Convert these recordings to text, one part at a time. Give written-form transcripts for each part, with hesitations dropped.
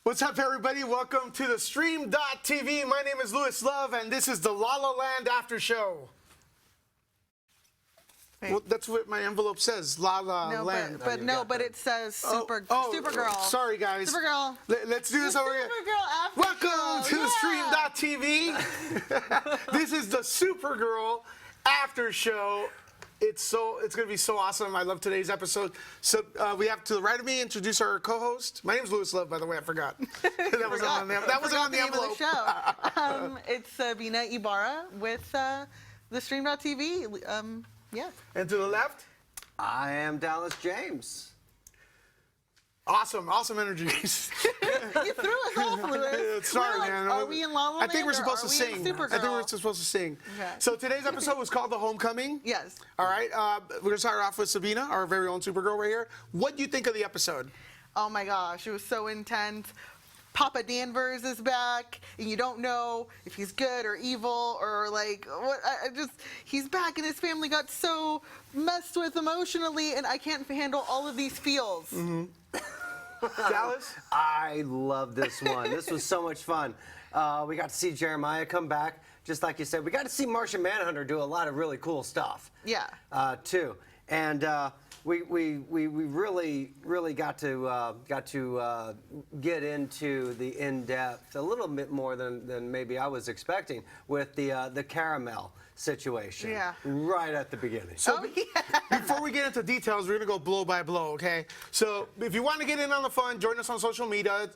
What's up, everybody? Welcome to the Stream.TV. My name is Louis Love, and this is the La La Land After Show. Well, that's what my envelope says, La La Land. But it says Supergirl. Sorry, guys. Supergirl. Let's do this over here. Supergirl after Welcome to the Stream.TV. This is the Supergirl After Show. It's going to be so awesome. I love today's episode. So we have to the right of me introduce our co-host. My name is Louis Love, by the way. I forgot. That wasn't on the envelope. Of the show. It's Sabina Ibarra with the Stream.TV. Yeah. And to the left? I am Dallas James. Awesome energy. You threw us off, Louis. Sorry, man. Are we in La La Land? I think we're supposed to sing. Supergirl? I think we're supposed to sing. Okay. So today's episode was called The Homecoming. Yes. All right. We're going to start off with Sabina, our very own Supergirl right here. What do you think of the episode? Oh, my gosh. It was so intense. Papa Danvers is back, and you don't know if he's good or evil or like what. He's back, and his family got so messed with emotionally, and I can't handle all of these feels. Mm-hmm. Dallas? I love this one. This was so much fun. We got to see Jeremiah come back, just like you said. We got to see Martian Manhunter do a lot of really cool stuff. Yeah. Too, and we really got to get into the in-depth a little bit more than maybe I was expecting with the caramel situation. Yeah. Right at the beginning. So before we get into details, we're going to go blow by blow, okay? So if you want to get in on the fun, join us on social media,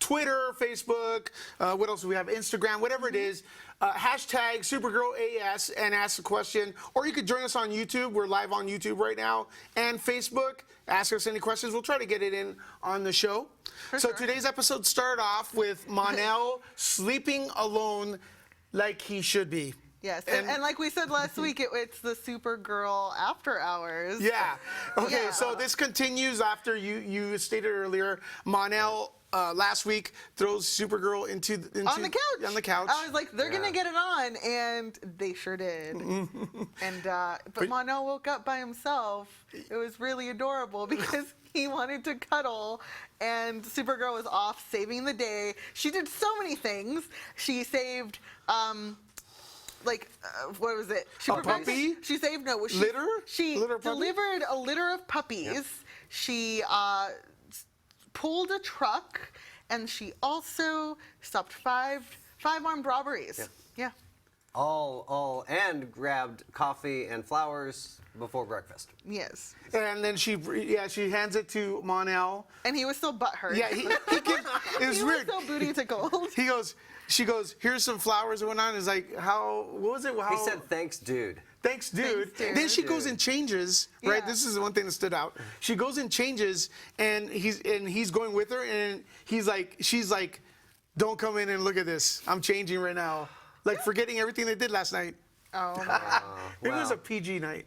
Twitter, Facebook, what else do we have? Instagram, whatever it is. Hashtag SupergirlAS and ask a question. Or you could join us on YouTube. We're live on YouTube right now. And Facebook. Ask us any questions. We'll try to get it in on the show. So today's episode started off with Mon-El sleeping alone like he should be. Yes, and like we said last week, it's the Supergirl After Hours. Yeah. Okay, Yeah. so this continues after you stated earlier. Mon-El last week throws Supergirl on the couch. On the couch. I was like, they're gonna get it on, and they sure did. And but Mon-El woke up by himself. It was really adorable because he wanted to cuddle, and Supergirl was off saving the day. She did so many things. She saved. What was it? A puppy? She saved litter? She Litter puppy? delivered a litter of puppies. Yep. She pulled a truck, and she also stopped five armed robberies. Yep. Yeah. All and grabbed coffee and flowers before breakfast. Yes. And then she hands it to Mon-El. And he was still butthurt. Yeah, it was weird. He was so booty tickled. She goes, here's some flowers and whatnot. It's like, what was it? He said, thanks, dude. Thanks, dude. Thanks, dude. Then she goes and changes, right? Yeah. This is the one thing that stood out. She goes and changes, and he's going with her, and she's like, don't come in and look at this. I'm changing right now. Like forgetting everything they did last night. Oh. It was a PG night.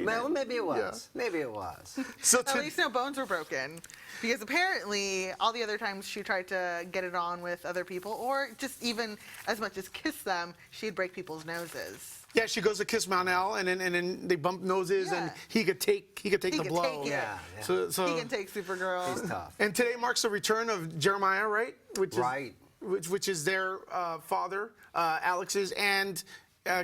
Well, maybe it was. Yeah. Maybe it was. So At least no bones were broken. Because apparently, all the other times she tried to get it on with other people, or just even as much as kiss them, she'd break people's noses. Yeah, she goes to kiss Mon-El, and then they bump noses, and he could take the blow. Take it. Yeah. So He can take Supergirl. He's tough. And today marks the return of Jeremiah, right? Which is their father, Alex's, and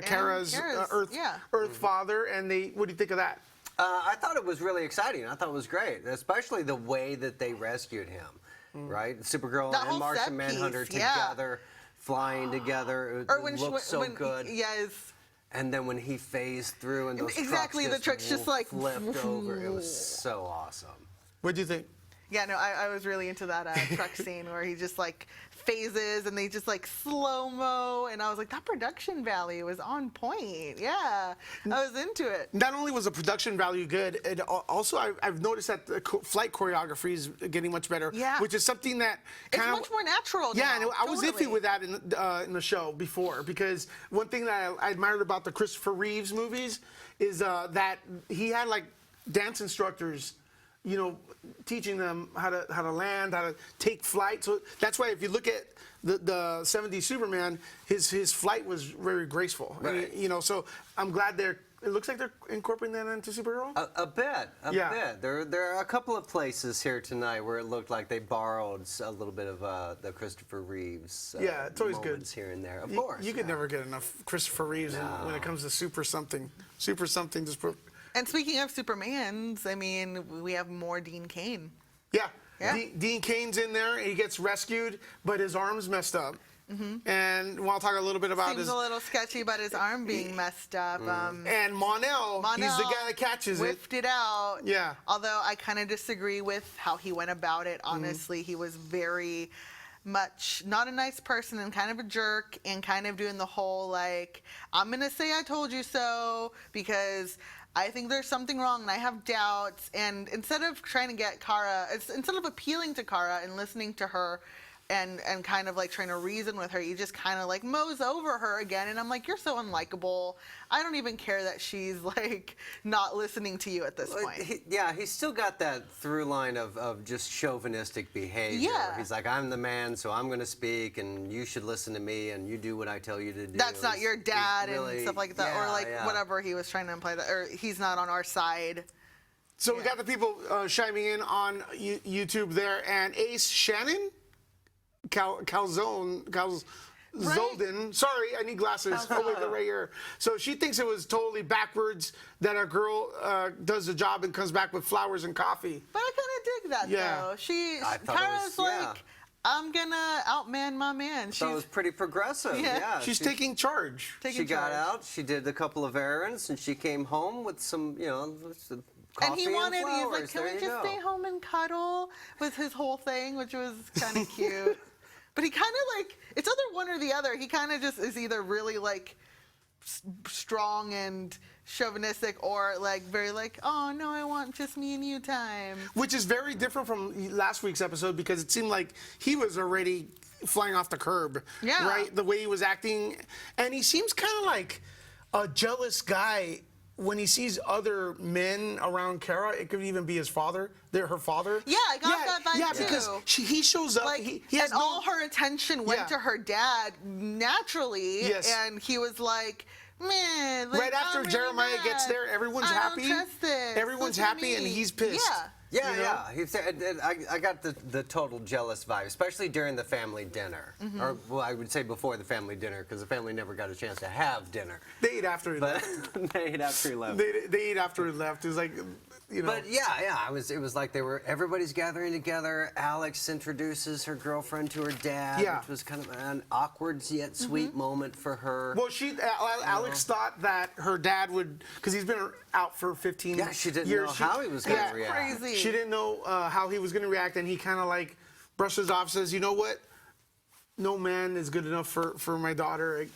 Kara's Earth father. And what do you think of that? I thought it was really exciting. I thought it was great, especially the way that they rescued him, right? Supergirl and Martian Manhunter together, flying together. It looked so good. Yes. And then when he phased through and those trucks just like flipped over, it was so awesome. What do you think? Yeah, no, I was really into that truck scene where he just like phases and they just like slow-mo, and I was like, that production value is on point. Yeah, I was into it. Not only was the production value good, and also I've noticed that the flight choreography is getting much better. Yeah. Which is something that it's much more natural. Yeah, now, and I was iffy with that in the show before, because one thing that I admired about the Christopher Reeves movies is that he had like dance instructors, you know, teaching them how to land, how to take flight. So that's why if you look at the 70s Superman, his flight was very graceful. Right. You know, so I'm glad they're it looks like they're incorporating that into Supergirl. A bit. Yeah. Bit. There are a couple of places here tonight where it looked like they borrowed a little bit of the Christopher Reeves. Yeah, it's always good. moments here and there. Of course. You could never get enough Christopher Reeves when it comes to super something. Super something. Just put. And speaking of Supermans, I mean, we have more Dean Cain. Yeah. Yeah. Dean Cain's in there. He gets rescued, but his arm's messed up. And we'll talk a little bit about Seems a little sketchy about his arm being messed up. And Mon-El, he's the guy that catches it. Whiffed it out. Yeah. Although I kind of disagree with how he went about it. Honestly, he was very much not a nice person and kind of a jerk and kind of doing the whole like, I'm going to say I told you so because I think there's something wrong and I have doubts. And instead of trying to get Kara, instead of appealing to Kara and listening to her, and kind of like trying to reason with her, you just kind of like mows over her again. And I'm like, you're so unlikable. I don't even care that she's like not listening to you at this point. He's still got that through line of just chauvinistic behavior. Yeah. He's like, I'm the man, so I'm going to speak, and you should listen to me, and you do what I tell you to do. That's not your dad really, and stuff like that. Or like whatever he was trying to imply that, or he's not on our side. So we got the people chiming in on YouTube there, and Ace Shannon, Zolden. Sorry, I need glasses. Oh wait, they're right here. So she thinks it was totally backwards that a girl does the job and comes back with flowers and coffee. But I kind of dig that though. I thought Kara's like, I'm gonna outman my man. That was pretty progressive. Yeah, She's taking charge. She got out. She did a couple of errands, and she came home with some, some coffee and he wanted, flowers. he's like, can we just stay home and cuddle? Was his whole thing, which was kind of cute. But he kind of like, it's either one or the other. He kind of just is either really like strong and chauvinistic or like very like, oh no, I want just me and you time. Which is very different from last week's episode because it seemed like he was already flying off the curb. Yeah. Right? The way he was acting. And he seems kind of like a jealous guy when he sees other men around Kara. It could even be his father. They're her father. Yeah, I got that vibe yeah, too. because he shows up. Like, he has and all her attention went to her dad naturally. Yes. And he was like, man. Like, right after I'm really Jeremiah mad. gets there, everyone's I happy. Don't trust this. Everyone's Listen to happy, and me. he's pissed. Yeah. Yeah, You know? yeah. He said, I got the total jealous vibe, especially during the family dinner. Or, well, I would say before the family dinner, because the family never got a chance to have dinner. They ate after he left. But they ate after he left. They ate after he left. It was like, But yeah, it was like everybody's gathering together. Alex introduces her girlfriend to her dad, which was kind of an awkward yet sweet moment for her. Well, Alex thought that her dad would, because he's been out for 15 years. Yeah, she didn't know how he was going to react. Crazy. She didn't know how he was going to react, and he kind of like brushes off, says, you know what? No man is good enough for my daughter.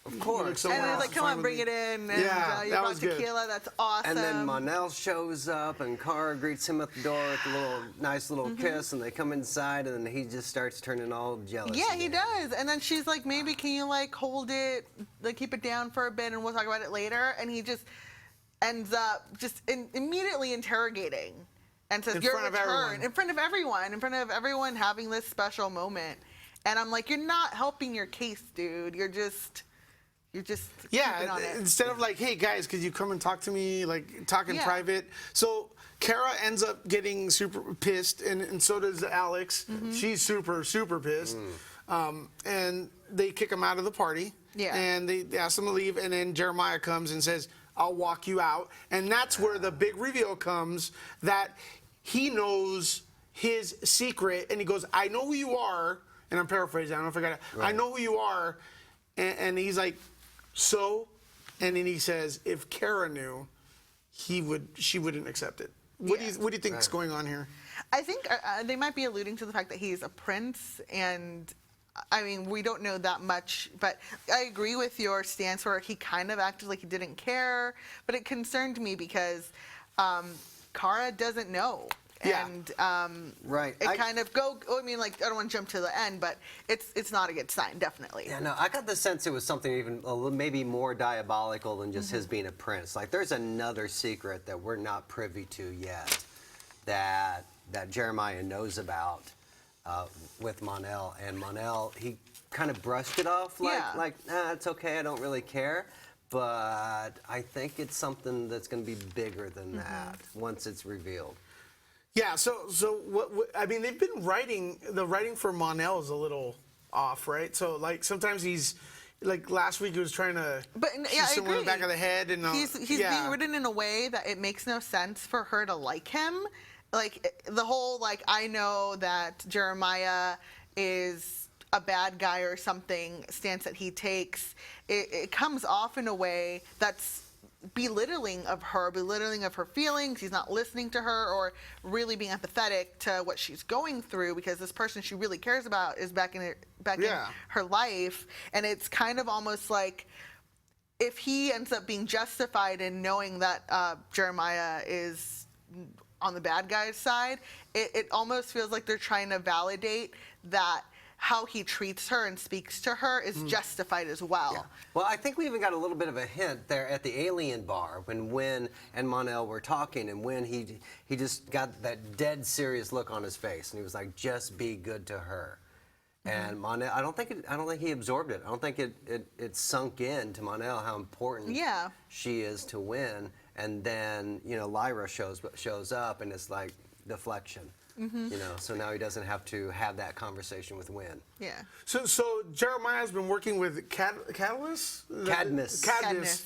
Of course. And he's like, come on, bring it in. And you that brought was good. tequila. That's awesome. And then Mon-El shows up, and Kara greets him at the door with a nice little kiss, and they come inside, and then he just starts turning all jealous. Yeah, he again. does. And then she's like, maybe can you like hold it, like keep it down for a bit, and we'll talk about it later. And he just ends up just immediately interrogating and says, your return. In front of everyone having this special moment. And I'm like, you're not helping your case, dude. You're just keeping on it. Instead of like, hey guys, could you come and talk to me, like talk in private. So Kara ends up getting super pissed, and so does Alex. She's super pissed, and they kick him out of the party. Yeah. And they ask him to leave, and then Jeremiah comes and says, I'll walk you out. And that's where the big reveal comes, that he knows his secret, and he goes, I know who you are, and I'm paraphrasing, I don't know if I got it. Right. I know who you are, and he's like, so? And then he says, if Kara knew, she wouldn't accept it. What do you think is going on here? I think they might be alluding to the fact that he's a prince, and I mean, we don't know that much, but I agree with your stance where he kind of acted like he didn't care, but it concerned me because Kara doesn't know. Yeah. And Right. it kind of I mean, like, I don't want to jump to the end, but it's not a good sign, definitely. Yeah, no, I got the sense it was something even a little, maybe more diabolical than just his being a prince. Like, there's another secret that we're not privy to yet that Jeremiah knows about with Mon-El. And Mon-El, he kind of brushed it off like, it's okay, I don't really care. but I think it's something that's going to be bigger than that once it's revealed. Yeah. So what? I mean, they've been writing. The writing for Mon-El is a little off, right? So like sometimes he's. Like last week, he was trying to shoot someone in the back of the head, and he's being written in a way that it makes no sense for her to like him. Like the whole I know that Jeremiah is a bad guy or something stance that he takes. It comes off in a way that's belittling of her feelings. He's not listening to her or really being empathetic to what she's going through, because this person she really cares about is back in her life. And it's kind of almost like if he ends up being justified in knowing that Jeremiah is on the bad guy's side, it almost feels like they're trying to validate that how he treats her and speaks to her is justified as well. Yeah. Well, I think we even got a little bit of a hint there at the alien bar when Wynn and Mon-El were talking, and Wynn he just got that dead serious look on his face, and he was like, "Just be good to her." And Mon-El, I don't think he absorbed it. I don't think it sunk in to Mon-El how important she is to Wynn. And then Lyra shows up, and it's like deflection. So now he doesn't have to have that conversation with Wynn. Yeah. So Jeremiah's been working with Cadmus. Cadmus.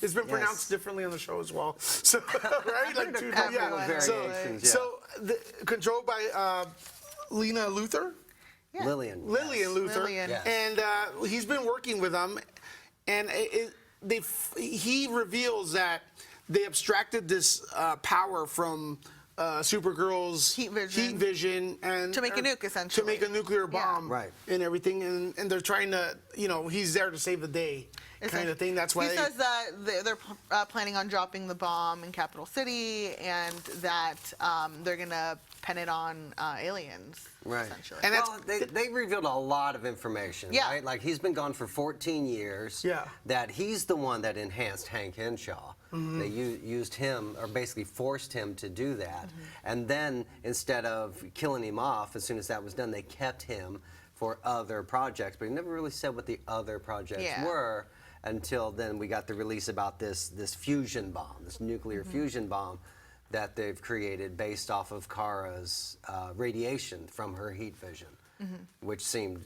It's been pronounced differently on the show as well. So right, like two variations. So controlled by Lena Luthor. Yeah. Lillian Luthor. Yes. And he's been working with them, and he reveals that they abstracted this power from Supergirl's heat vision and to make a nuke, essentially. To make a nuclear bomb, Right. And everything, and they're trying to, he's there to save the day, kind of thing. That's why he says that they're planning on dropping the bomb in Capital City, and that they're gonna pen it on aliens, right. essentially. And well, they revealed a lot of information, right? Like he's been gone for 14 years. Yeah. That he's the one that enhanced Hank Henshaw. They used him, or basically forced him to do that. And then instead of killing him off as soon as that was done, they kept him for other projects. But he never really said what the other projects were until then we got the release about this fusion bomb, this nuclear fusion bomb that they've created based off of Kara's radiation from her heat vision, which seemed,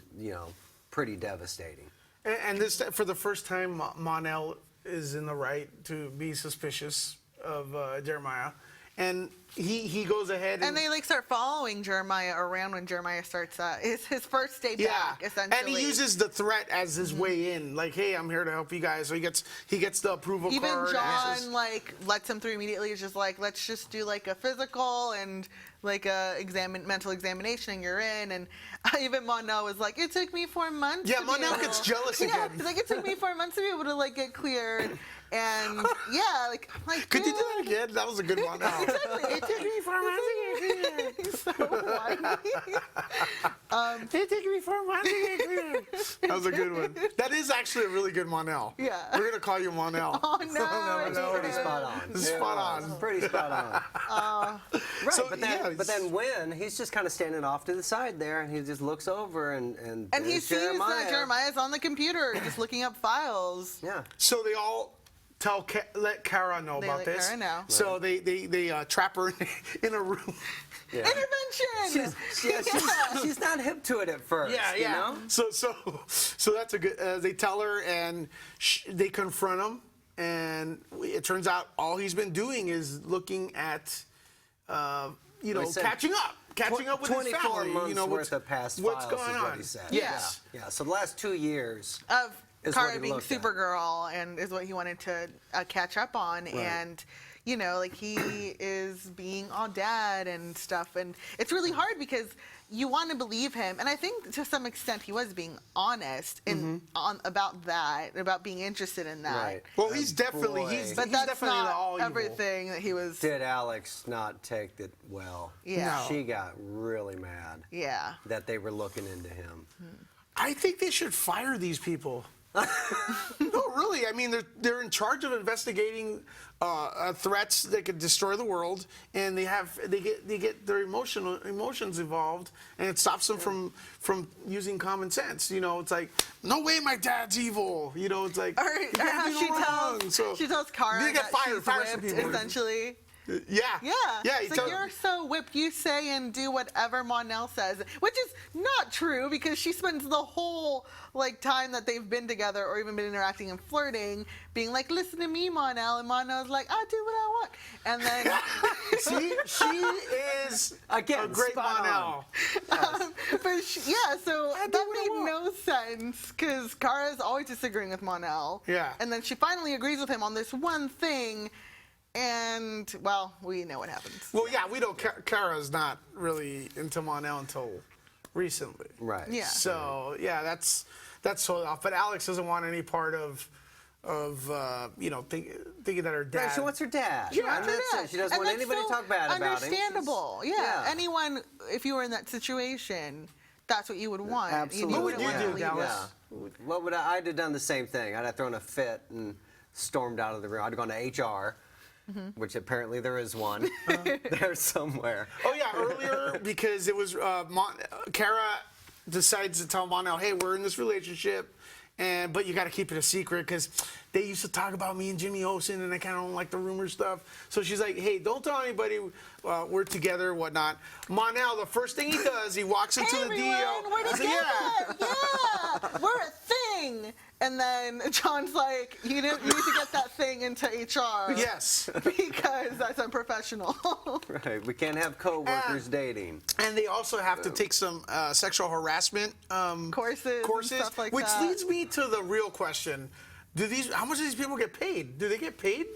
pretty devastating. And this, for the first time, Mon-El is in the right to be suspicious of Jeremiah, and he goes ahead and they start following Jeremiah around when Jeremiah starts his first day back, essentially. And he uses the threat as his way in, like, "Hey, I'm here to help you guys." So he gets the approval Even card. John lets him through immediately. It's just like, let's just do a physical and a mental examination, and you're in. And even Mon-El was like, "It took me 4 months." Yeah, Mon-El gets jealous again. He's like, "It took me 4 months to be able to get cleared." And I'm like, could you do that again? That was a good one. Exactly. It took me 4 months to get cleared. He's so whiny. It took me 4 months to get cleared. That was a good one. That is actually a really good Mon-El. Yeah. We're gonna call you Mon-El. Oh no! It's pretty spot on. It's spot on. Pretty spot on. Right, So, but then Wynn, he's just kind of standing off to the side there, and he just looks over and he sees that Jeremiah's on the computer, just looking up files. Yeah. So they all let Kara know about let this. Kara know. So they trap her in a room. Yeah. Intervention. She's not hip to it at first. You know? So that's a good. They tell her, and they confront him, and it turns out all he's been doing is looking at, catching up with his 24 family. months worth of past what's files going is on. what he said. Yes. Yeah. So the last 2 years Of is Kara what he being looked at. Supergirl, and is what he wanted to catch up on, and he is being all dad and stuff, and it's really hard because you want to believe him, and I think to some extent he was being honest about being interested in that. Right. Well, he's definitely But that's definitely not all evil. everything that he was. Did Alex not take it well? Yeah. No. She got really mad Yeah. that they were looking into him. I think they should fire these people. No, really. I mean, they're in charge of investigating threats that could destroy the world, and they get their emotions involved, and it stops them from using common sense. You know, it's like, no way, my dad's evil. You know, it's like, Or you can't how do no wrong. So she tells Kara they get that fired, she's fire some whipped, people. essentially. Yeah. Yeah. Yeah. It's like, you're so whipped, you say and do whatever Mon-El says, which is not true because she spends the whole time that they've been together or even been interacting and flirting being like, listen to me, Mon-El, and Mon-El's like, I do what I want. And then See, she is Again, a great spot Mon-El. but so I do that what I made want. no sense because Kara is always disagreeing with Mon-El. Yeah. And then she finally agrees with him on this one thing. And, well, we know what happens. Well, yeah, we don't. Kara's not really into Mon-El until recently. Right. Yeah. So yeah, that's so off. But Alex doesn't want any part of thinking that her dad. Right, she wants her dad. She And wants her that's dad. it. She doesn't And want that's anybody to so talk bad about him. Understandable. Yeah. Anyone, if you were in that situation, that's what you would want. Absolutely. What would you wouldn't do, wanna leave Dallas? it. Yeah. What would I'd have done the same thing. I'd have thrown a fit and stormed out of the room. I'd have gone to HR, which apparently there is one there somewhere. Oh yeah, earlier because it was Kara decides to tell Mon-El, hey, we're in this relationship, but you got to keep it a secret because they used to talk about me and Jimmy Olsen, and I kind of don't like the rumor stuff. So she's like, hey, don't tell anybody we're together, whatnot. Mon-El, the first thing he does, he walks into Hey, the everyone, DL. we're He's together. like, Yeah, we're a thing. And then John's like, you need to get that thing into HR. Yes. Because that's unprofessional. Right. We can't have coworkers dating. And they also have to take some sexual harassment Courses and stuff like which that. leads me to the real question: how much do these people get paid? Do they get paid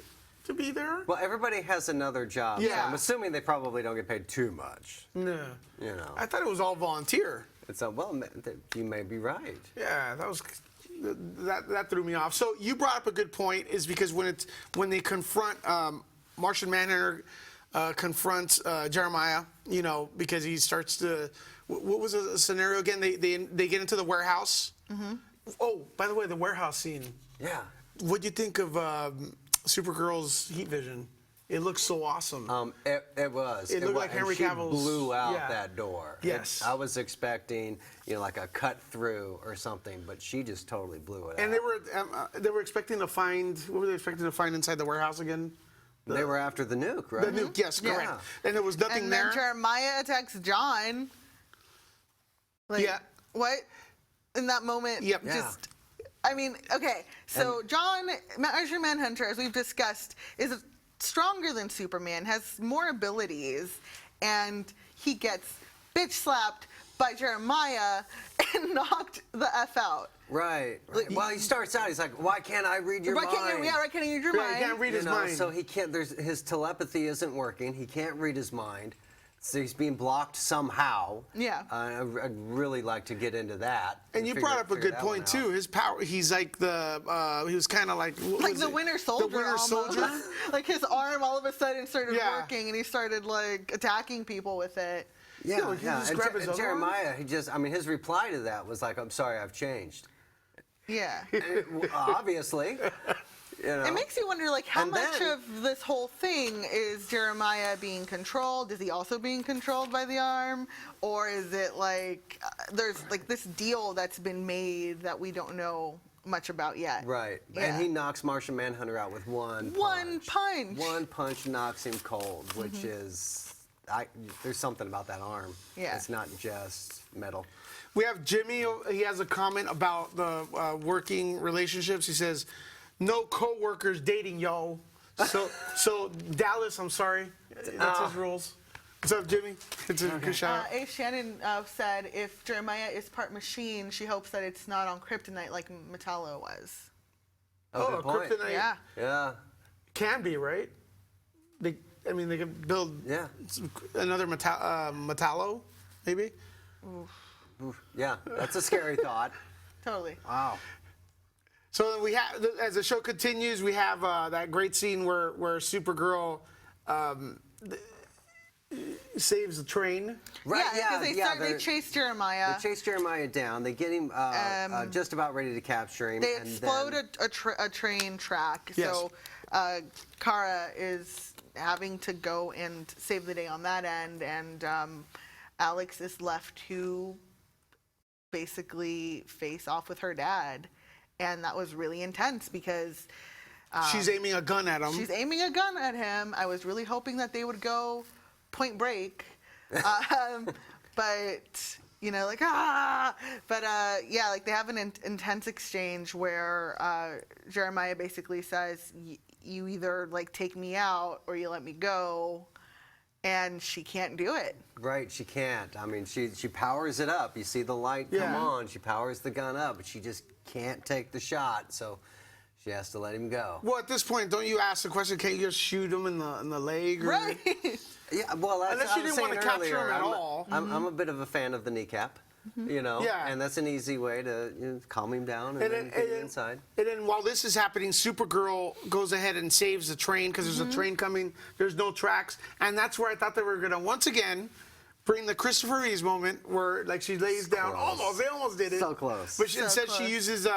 to be there? Well, everybody has another job. So Yeah. I'm assuming they probably don't get paid too much. No. You know. I thought it was all volunteer. It's you may be right. Yeah, that threw me off. So you brought up a good point, is because when they confront Martian Manhunter confronts Jeremiah, because he starts to. What was the scenario again? They get into the warehouse. Mm-hmm. Oh, by the way, the warehouse scene. Yeah. What'd you think of Supergirl's heat vision? It looks so awesome. It was. It looked like and Henry she Cavill's- blew out yeah. that door. Yes. I was expecting, like a cut through or something, but she just totally blew it And out. they were expecting to find. What were they expecting to find inside the warehouse again? They were after the nuke, right? The nuke. Yes, correct. Yeah. And there was nothing And there. then Jeremiah attacks John. Like, Yeah. what? In that moment, Yep. Yeah. just, I mean, okay. So John, Martian Manhunter, as we've discussed, is stronger than Superman, has more abilities, and he gets bitch slapped by Jeremiah and knocked the F out. Right. Well, he starts out, he's like, why can't I read your Why mind? can't you, why can't you read your Yeah, mind? he can't read his mind. So he can't, his telepathy isn't working. He can't read his mind. So he's being blocked somehow. Yeah. I'd really like to get into that. And you brought up a good point too. His power. He's like he was kind of like. What Like was the it? Winter Soldier. The Winter almost. Soldier. Like his arm all of a sudden started Yeah. working, and he started like attacking people with it. Yeah, like, he yeah. just And, grabbed his other Jeremiah, his reply to that was like, I'm sorry, I've changed. Yeah. Obviously. It makes you wonder, like, how And much then- of this whole thing is Jeremiah being controlled? Is he also being controlled by the arm? Or is it like there's like this deal that's been made that we don't know much about yet? Right. Yeah. And he knocks Martian Manhunter out with one punch. One punch knocks him cold, which is, there's something about that arm. Yeah. It's not just metal. We have Jimmy. He has a comment about the working relationships. He says, "No co-workers dating, yo." So Dallas, I'm sorry. That's his rules. What's up, Jimmy? It's a good shout. A. Shannon said if Jeremiah is part machine, she hopes that it's not on kryptonite like Metallo was. Good point. kryptonite Yeah. Yeah. can be right. They can build another Metallo, maybe. Yeah, that's a scary thought. Totally. Wow. So then we have, as the show continues, we have that great scene where Supergirl saves the train. Right, Yeah, because they chase Jeremiah. They chase Jeremiah down. They get him just about ready to capture him. They and explode then, a train track. Yes. So Kara is having to go and save the day on that end, and Alex is left to basically face off with her dad. And that was really intense because She's aiming a gun at him. she's aiming a gun at him. I was really hoping that they would go point break. But, you know, like, ah! But, yeah, like, they have an intense exchange where Jeremiah basically says, you either, like, take me out or you let me go. And she can't do it. Right, she can't. I mean, she powers it up. You see the light come on. She powers the gun up, but she just can't take the shot. So she has to let him go. Well, at this point, don't you ask the question, can't you just shoot him in the leg? Or... Right. Yeah, well, that's Unless I you was didn't want to saying capture earlier, him at all. I'm a bit of a fan of the kneecap, you know, Yeah. and that's an easy way to calm him down and then get him inside. And then while this is happening, Supergirl goes ahead and saves the train because there's a train coming. There's no tracks. And that's where I thought they were going to, once again, bring the Christopher Reeves moment where, like, she lays down. They almost did it. So close. But So instead close. she uses,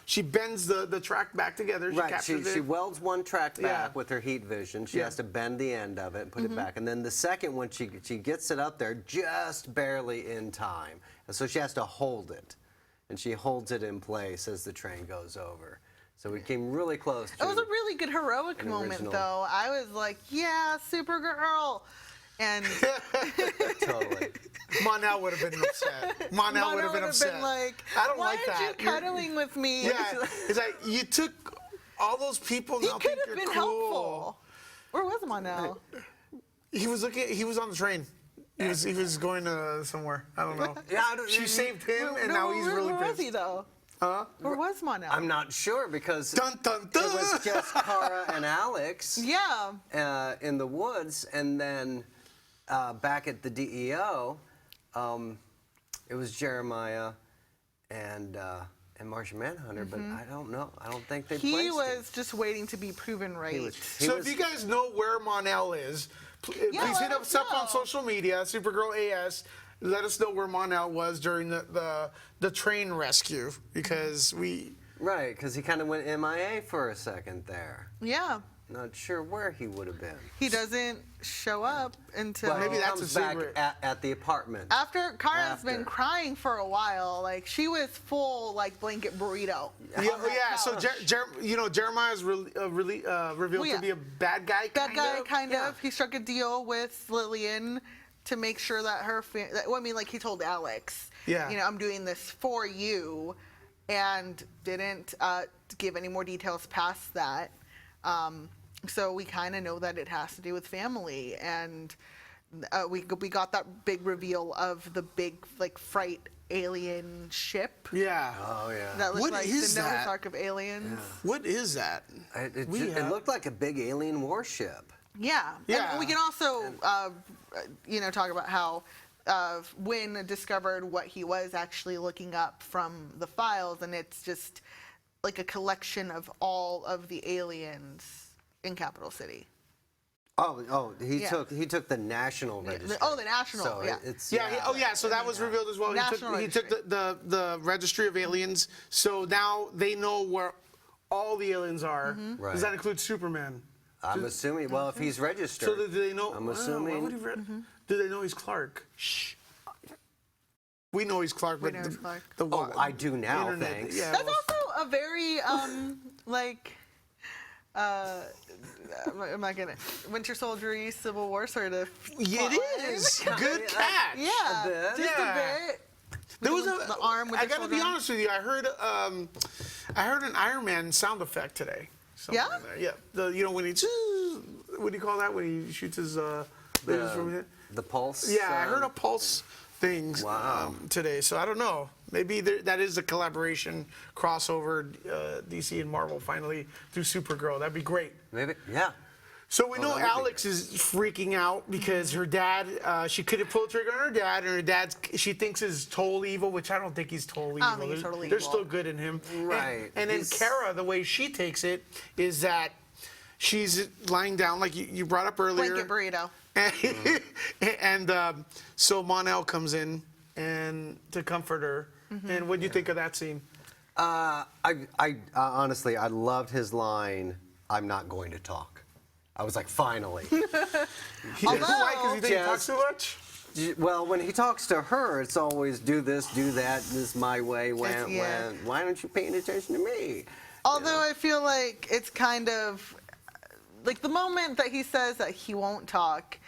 she bends the track back together. She Right, captures she it. welds one track back Yeah. with her heat vision. She Yeah. has to bend the end of it and put it back. And then the second one, she gets it up there just barely in time. And so she has to hold it. And she holds it in place as the train goes over. So we came really close to It was a really good heroic an moment, original. though. I was like, yeah, Supergirl. And Totally. Mon-El would have been upset. Mon-El would have been upset. been like, I don't why like that. aren't you cuddling with me? Yeah, it's like you took all those people. He now could think have you're been cool. helpful. Where was Mon-El? He was looking. He was on the train. He was going to somewhere. I don't know. Yeah, I don't- She saved him, and now he's really Where was he, pissed. though? Huh? Where was Mon-El? I'm not sure because Dun dun it dun. was just Kara and Alex Yeah. in the woods, and then back at the DEO, it was Jeremiah and Martian Manhunter, but I don't know. I don't think they He placed was just waiting to be proven right. him. So if you guys know where Mon-El is, please let hit us us up on know. social media, Supergirl AS. Let us know where Mon-El was during the train rescue because we. Right, because he kind of went MIA for a second there. Yeah. Not sure where he would have been. He doesn't show up until Well, Maybe he that's comes a back secret. at the apartment. after Kara's been After. crying for a while. Like, she was full, like, blanket burrito. Yeah, on that so couch. Jeremiah's revealed yeah. to be a bad guy. Bad guy, kind Yeah. of. He struck a deal with Lillian to make sure that her well, I mean, like, he told Alex, Yeah. you know, I'm doing this for you, and didn't give any more details past that. So we kind of know that it has to do with family, and we got that big reveal of the big, like, fright alien ship Yeah. Oh, yeah. that was What like is the Noah's that? Ark of aliens. What is that? It have- looked like a big alien warship. Yeah. Yeah. And we can also, you know, talk about how Wynn discovered what he was actually looking up from the files, and it's just like a collection of all of the aliens in Capital City. He Yeah. took the national register. the national, So yeah. It's Yeah. So that was revealed as well. National He took the registry of aliens. So now they know where all the aliens are. Mm-hmm. Right. Does that include Superman? I'm assuming. Well, if he's registered, So do they know? I'm why assuming. would he do they know he's Clark? Shh. We know he's Clark, but know he's Clark. Oh, I do now, internet, thanks. Yeah. That's well, also a very, like, I'm not gonna, Winter Soldier, Civil War sort of. it is. Good catch. Yeah, A bit. just Yeah. a bit. There was The arm with I the gotta be shoulder. honest with you. I heard an Iron Man sound effect today. Somewhere Yeah? in there. Yeah. You know when he, what do you call that when he shoots his lasers from it? The pulse. Yeah, I heard a pulse things Wow. today. So I don't know. Maybe that is a collaboration crossover, DC and Marvel finally through Supergirl. That'd be great. Maybe. Yeah. So we know that would be Alex is freaking out because her dad, she couldn't pull the trigger on her dad, and her dad's, she thinks is totally evil, which I don't think he's totally I evil. don't think he's totally There's evil. still good in him. Right. And then He's- Kara, the way she takes it is that she's lying down, like you brought up earlier. Blanket burrito. And so Mon-El comes in and to comfort her. And what do you think of that scene? I honestly, I loved his line, "I'm not going to talk." I was like, finally. Why? Because you think he talks too much? Well, when he talks to her, it's always do this, do that, this is my way, why aren't you paying attention to me? Although I feel like it's kind of like the moment that he says that he won't talk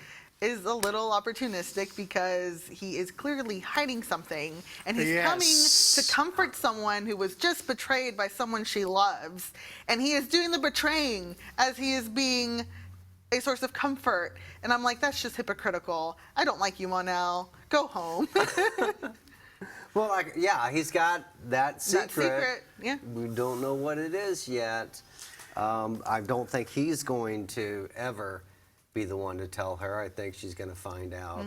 is a little opportunistic because he is clearly hiding something and he's coming to comfort someone who was just betrayed by someone she loves, and he is doing the betraying as he is being a source of comfort. And I'm like, that's just hypocritical. I don't like you, Mon-El. Go home. Well, like, yeah, he's got that secret. Yeah. We don't know what it is yet. I don't think he's going to ever be the one to tell her. I think she's going to find out.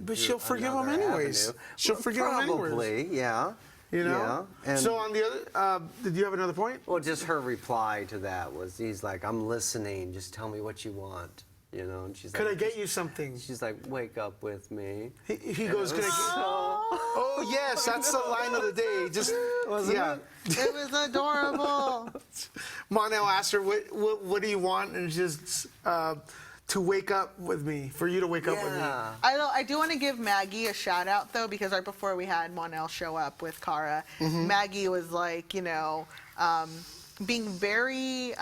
But she'll forgive him anyways. She'll forgive him anyways. Probably, yeah. You know? Yeah. And so on the other, did you have another point? well, just her reply to that was, he's like, "I'm listening. Just tell me what you want." You know, and she's Could like, I get you something? She's like, "Wake up with me." He goes, "Can I get?" Oh yes, that's the line of the day. Just yeah. It was adorable. Mon-El asked her, "What do you want?" And just to wake up with me, for you to wake up with me. I do want to give Maggie a shout out though, because right before we had Mon-El show up with Kara, Maggie was like, being very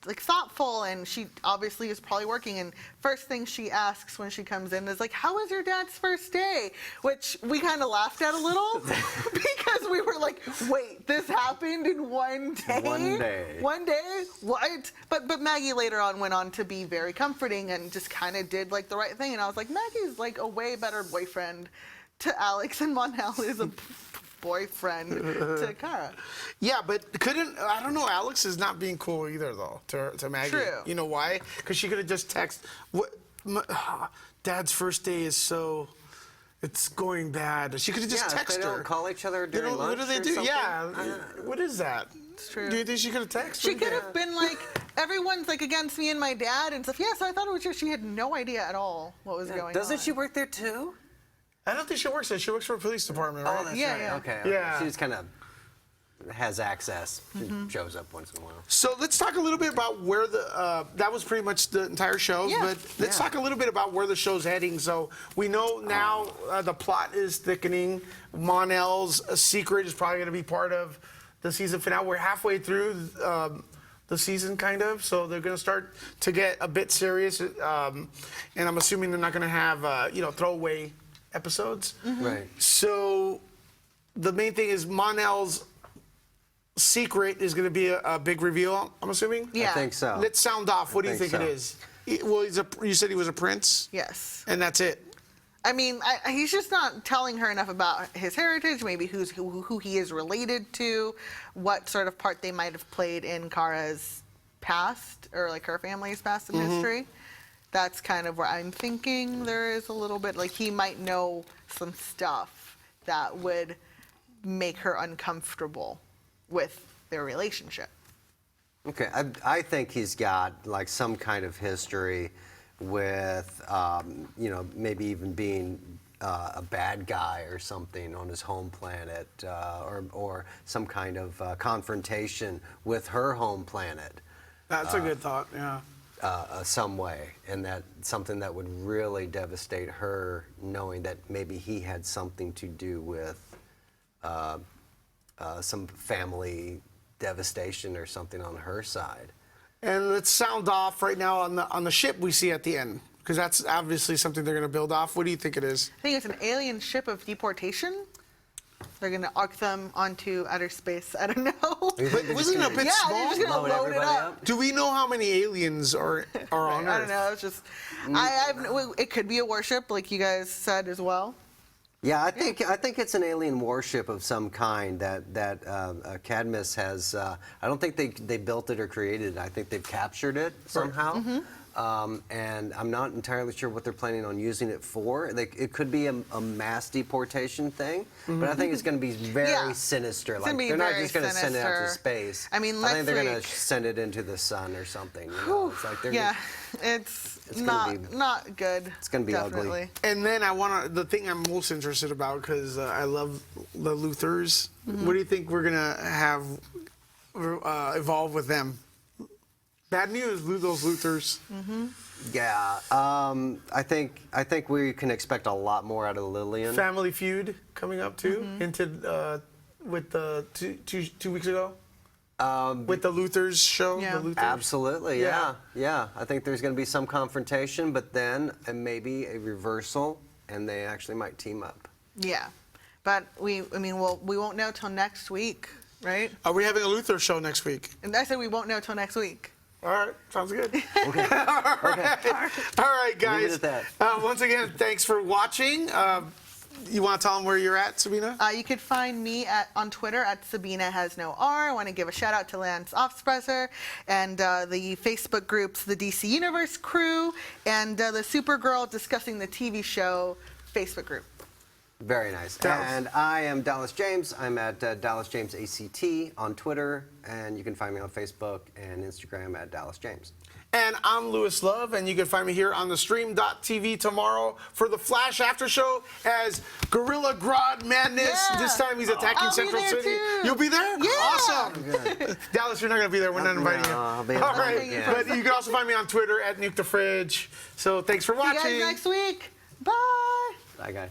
like thoughtful, and she obviously is probably working, and first thing she asks when she comes in is like, "How was your dad's first day?" Which we kind of laughed at a little because we were like, wait, this happened in one day? One day? What? But Maggie later on went on to be very comforting and just kind of did like the right thing, and I was like, Maggie's like a way better boyfriend to Alex, and Mon-El is a boyfriend to Kara. Yeah, but I don't know, Alex is not being cool either, though, to Maggie. True. You know why? Because she could have just texted, Dad's first day is so, it's going bad. She could have just texted they her. don't call each other during lunch. What do they do? Yeah. What is that? It's true. Do you think she could have texted? She could have been like, everyone's like against me and my dad and stuff. Yeah, so I thought it was just, she had no idea at all what was going on. Doesn't she work there too? I don't think she works there. She works for a police department, right? Oh, that's Yeah, right. yeah. Okay. Yeah. She just kind of has access. She shows up once in a while. So let's talk a little bit about where that was pretty much the entire show, Yeah. but let's talk a little bit about where the show's heading. So we know now the plot is thickening. Mon-El's secret is probably going to be part of the season finale. We're halfway through the season, kind of, so they're going to start to get a bit serious, and I'm assuming they're not going to have, throwaway episodes. Right. So the main thing is Mon-El's secret is going to be a big reveal, I'm assuming? Yeah. I think so. Let's sound off. What do you think think it is? Well, you said he was a prince? Yes. And that's it? I mean, he's just not telling her enough about his heritage, maybe who he is related to, what sort of part they might have played in Kara's past, or like her family's past in history. That's kind of where I'm thinking there is a little bit, like he might know some stuff that would make her uncomfortable with their relationship. Okay, I think he's got like some kind of history with, maybe even being a bad guy or something on his home planet, or some kind of confrontation with her home planet. That's a good thought, yeah. Some way, and that something that would really devastate her, knowing that maybe he had something to do with some family devastation or something on her side. And let's sound off right now on the ship we see at the end, because that's obviously something they're going to build off. What do you think it is? I think it's an alien ship of deportation. They're going to arc them onto outer space. I don't know. But wasn't it a bit Yeah, small? they're just going to load it up. Do we know how many aliens are on Earth? I don't know. It's just, it could be a warship, like you guys said as well. Yeah, I think it's an alien warship of some kind that Cadmus has. I don't think they built it or created it. I think they've captured it somehow. and I'm not entirely sure what they're planning on using it for. It could be a mass deportation thing, but I think it's going to be very sinister. Like, be they're not very just going to send it out to sinister. space. I mean, I think they're going next to week- send it into the sun or something. You know? It's like they're it's gonna not good. It's gonna be definitely. ugly. And then the thing I'm most interested about, because I love the Luthers. What do you think we're gonna have evolve with them? Bad news, those Luthers. Yeah, I think we can expect a lot more out of Lillian. Family Feud coming up too, into with the two weeks ago. With the Luthers show, Yeah. the Luthers. Absolutely, yeah. I think there's going to be some confrontation, but then maybe a reversal, and they actually might team up. Yeah, but we won't know till next week, right? Are we having a Luther show next week? And I said we won't know till next week. All right, sounds good. Okay. All right, guys. Leave it at that. Once again, thanks for watching. You want to tell them where you're at, Sabina? You could find me on Twitter at Sabina Has No R. I want to give a shout out to Lance Offspresser and the Facebook groups, the DC Universe crew, and the Supergirl Discussing the TV Show Facebook group. Very nice. Dallas. And I am Dallas James. I'm at Dallas James ACT on Twitter, and you can find me on Facebook and Instagram at Dallas James. And I'm Louis Love, and you can find me here on the stream.tv tomorrow for the Flash After Show as Gorilla Grodd Madness. Yeah. This time he's attacking I'll be Central there City. too. You'll be there? Yeah. Awesome. Dallas, you're not going to be there. We're not inviting you. I'll be All there. right. Yeah. But you can also find me on Twitter at Nuke the Fridge. So thanks for See you watching. guys next week. Bye. Bye, guys.